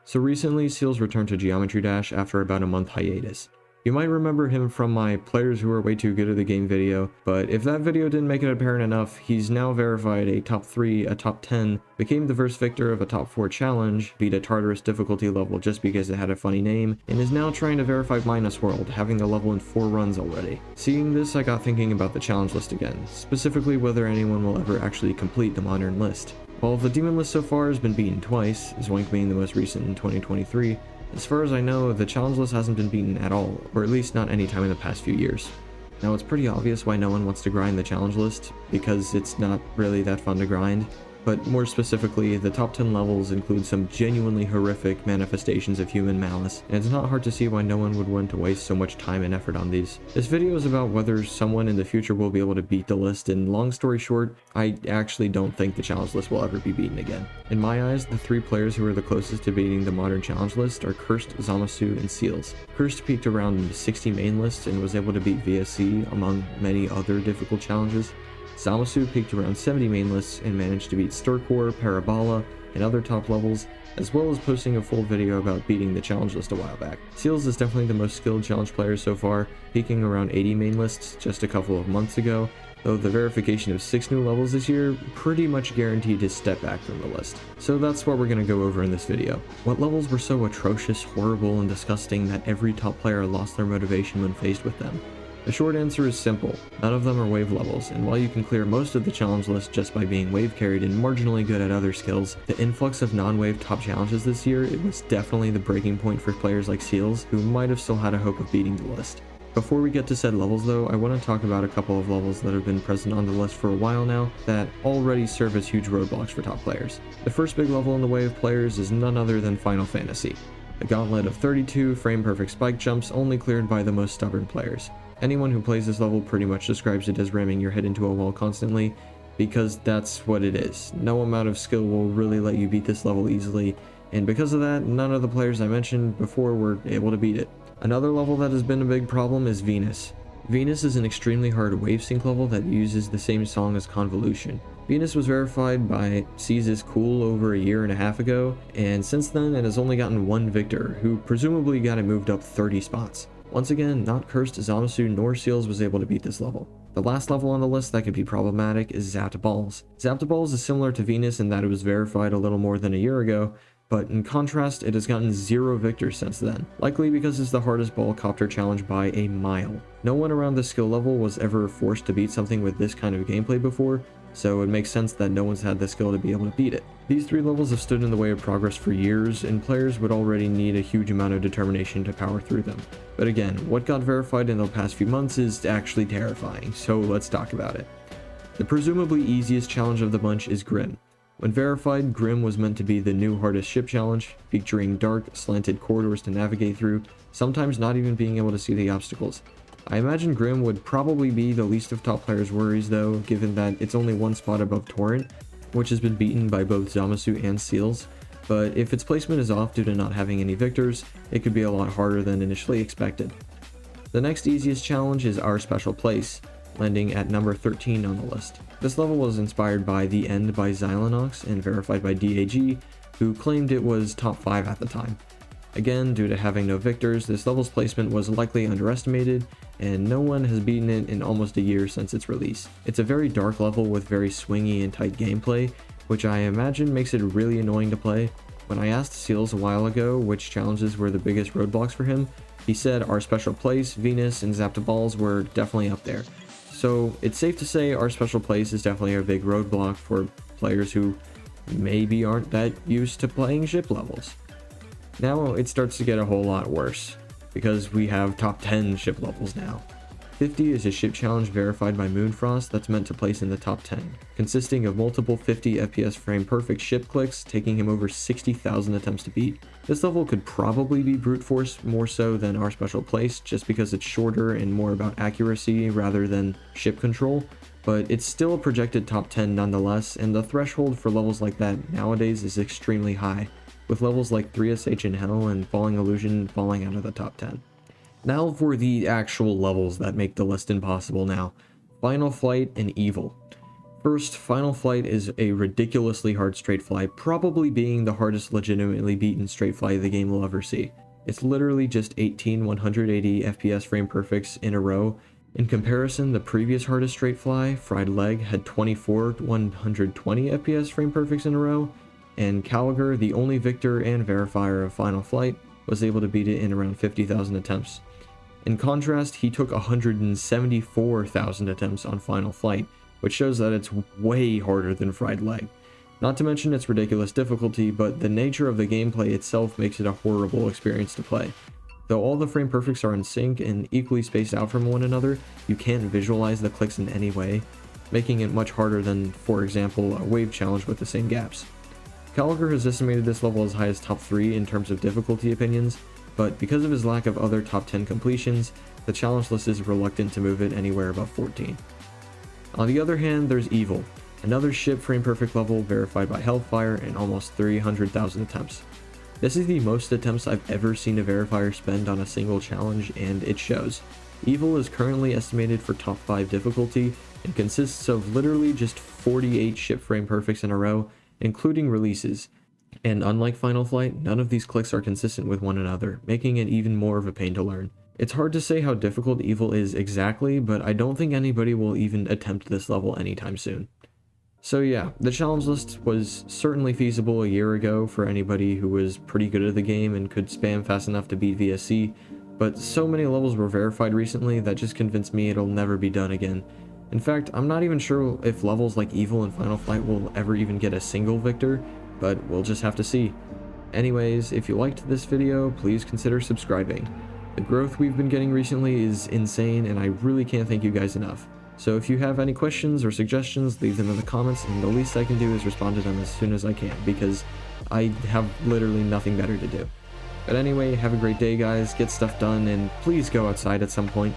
So recently, Seals returned to Geometry Dash after about a month hiatus. You might remember him from my Players Who Are Way Too Good at the Game video, but if that video didn't make it apparent enough, he's now verified a top 3, a top 10, became the first victor of a top 4 challenge, beat a Tartarus difficulty level just because it had a funny name, and is now trying to verify Minus World, having the level in 4 runs already. Seeing this, I got thinking about the challenge list again, specifically whether anyone will ever actually complete the modern list. While the demon list so far has been beaten twice, Zoink being the most recent in 2023, as far as I know, the challenge list hasn't been beaten at all, or at least not any time in the past few years. Now it's pretty obvious why no one wants to grind the challenge list, because it's not really that fun to grind, but more specifically, the top 10 levels include some genuinely horrific manifestations of human malice, and it's not hard to see why no one would want to waste so much time and effort on these. This video is about whether someone in the future will be able to beat the list, and long story short, I actually don't think the challenge list will ever be beaten again. In my eyes, the 3 players who are the closest to beating the modern challenge list are Cursed, Zamasu, and Seals. Cursed peaked around 60 main lists and was able to beat VSC among many other difficult challenges. Zamasu peaked around 70 main lists and managed to beat Stircore, Parabola, and other top levels, as well as posting a full video about beating the challenge list a while back. Seals is definitely the most skilled challenge player so far, peaking around 80 main lists just a couple of months ago, though the verification of 6 new levels this year pretty much guaranteed his step back from the list. So that's what we're going to go over in this video. What levels were so atrocious, horrible, and disgusting that every top player lost their motivation when faced with them? The short answer is simple, none of them are wave levels, and while you can clear most of the challenge list just by being wave carried and marginally good at other skills, the influx of non-wave top challenges this year, it was definitely the breaking point for players like Seals, who might have still had a hope of beating the list. Before we get to said levels though, I want to talk about a couple of levels that have been present on the list for a while now that already serve as huge roadblocks for top players. The first big level in the way of players is none other than Final Fantasy. A gauntlet of 32 frame-perfect spike jumps only cleared by the most stubborn players. Anyone who plays this level pretty much describes it as ramming your head into a wall constantly, because that's what it is. No amount of skill will really let you beat this level easily, and because of that, none of the players I mentioned before were able to beat it. Another level that has been a big problem is Venus. Venus is an extremely hard wave sync level that uses the same song as Convolution. Venus was verified by SeazeIsCool over a year and a half ago, and since then it has only gotten one victor, who presumably got it moved up 30 spots. Once again, not Cursed, Zamasu, nor Seals was able to beat this level. The last level on the list that could be problematic is Zapped Balls. Zapped Balls is similar to Venus in that it was verified a little more than a year ago, but in contrast, it has gotten 0 victors since then, likely because it's the hardest ball copter challenge by a mile. No one around this skill level was ever forced to beat something with this kind of gameplay before, so it makes sense that no one's had the skill to be able to beat it. These 3 levels have stood in the way of progress for years, and players would already need a huge amount of determination to power through them. But again, what got verified in the past few months is actually terrifying, so let's talk about it. The presumably easiest challenge of the bunch is Grim. When verified, Grim was meant to be the new hardest ship challenge, featuring dark, slanted corridors to navigate through, sometimes not even being able to see the obstacles. I imagine Grim would probably be the least of top players' worries though, given that it's only 1 spot above Torrent, which has been beaten by both Zamasu and Seals, but if its placement is off due to not having any victors, it could be a lot harder than initially expected. The next easiest challenge is Our Special Place, landing at number 13 on the list. This level was inspired by The End by Xylonox and verified by DAG, who claimed it was top 5 at the time. Again, due to having no victors, this level's placement was likely underestimated, and no one has beaten it in almost a year since its release. It's a very dark level with very swingy and tight gameplay, which I imagine makes it really annoying to play. When I asked Seals a while ago which challenges were the biggest roadblocks for him, he said Our Special Place, Venus, and Zapped Balls were definitely up there. So it's safe to say Our Special Place is definitely a big roadblock for players who maybe aren't that used to playing ship levels. Now it starts to get a whole lot worse, because we have top 10 ship levels now. 50 is a ship challenge verified by MoonFrost that's meant to place in the top 10, consisting of multiple 50 FPS frame perfect ship clicks, taking him over 60,000 attempts to beat. This level could probably be brute force more so than Our Special Place, just because it's shorter and more about accuracy rather than ship control, but it's still a projected top 10 nonetheless, and the threshold for levels like that nowadays is extremely high, with levels like 3SH in Hell and Falling Illusion falling out of the top 10. Now for the actual levels that make the list impossible now. Final Flight and Evil. First, Final Flight is a ridiculously hard straight fly, probably being the hardest legitimately beaten straight fly the game will ever see. It's literally just 18 180 FPS frame perfects in a row. In comparison, the previous hardest straight fly, Fried Leg, had 24 120 FPS frame perfects in a row, and Caleger, the only victor and verifier of Final Flight, was able to beat it in around 50,000 attempts. In contrast, he took 174,000 attempts on Final Flight, which shows that it's way harder than Fried Leg. Not to mention its ridiculous difficulty, but the nature of the gameplay itself makes it a horrible experience to play. Though all the frame perfects are in sync and equally spaced out from one another, you can't visualize the clicks in any way, making it much harder than, for example, a wave challenge with the same gaps. Caleger has estimated this level as high as top 3 in terms of difficulty opinions, but because of his lack of other top 10 completions, the challenge list is reluctant to move it anywhere above 14. On the other hand, there's Evil, another ship frame perfect level verified by Hellfire and almost 300,000 attempts. This is the most attempts I've ever seen a verifier spend on a single challenge, and it shows. Evil is currently estimated for top 5 difficulty and consists of literally just 48 ship frame perfects in a row, including releases. And unlike Final Flight, none of these clicks are consistent with one another, making it even more of a pain to learn. It's hard to say how difficult Evil is exactly, but I don't think anybody will even attempt this level anytime soon. So yeah, the challenge list was certainly feasible a year ago for anybody who was pretty good at the game and could spam fast enough to beat VSC, but so many levels were verified recently that just convinced me it'll never be done again. In fact, I'm not even sure if levels like Evil and Final Flight will ever even get a single victor, but we'll just have to see. Anyways, if you liked this video, please consider subscribing. The growth we've been getting recently is insane, and I really can't thank you guys enough. So if you have any questions or suggestions, leave them in the comments, and the least I can do is respond to them as soon as I can, because I have literally nothing better to do. But anyway, have a great day guys, get stuff done, and please go outside at some point.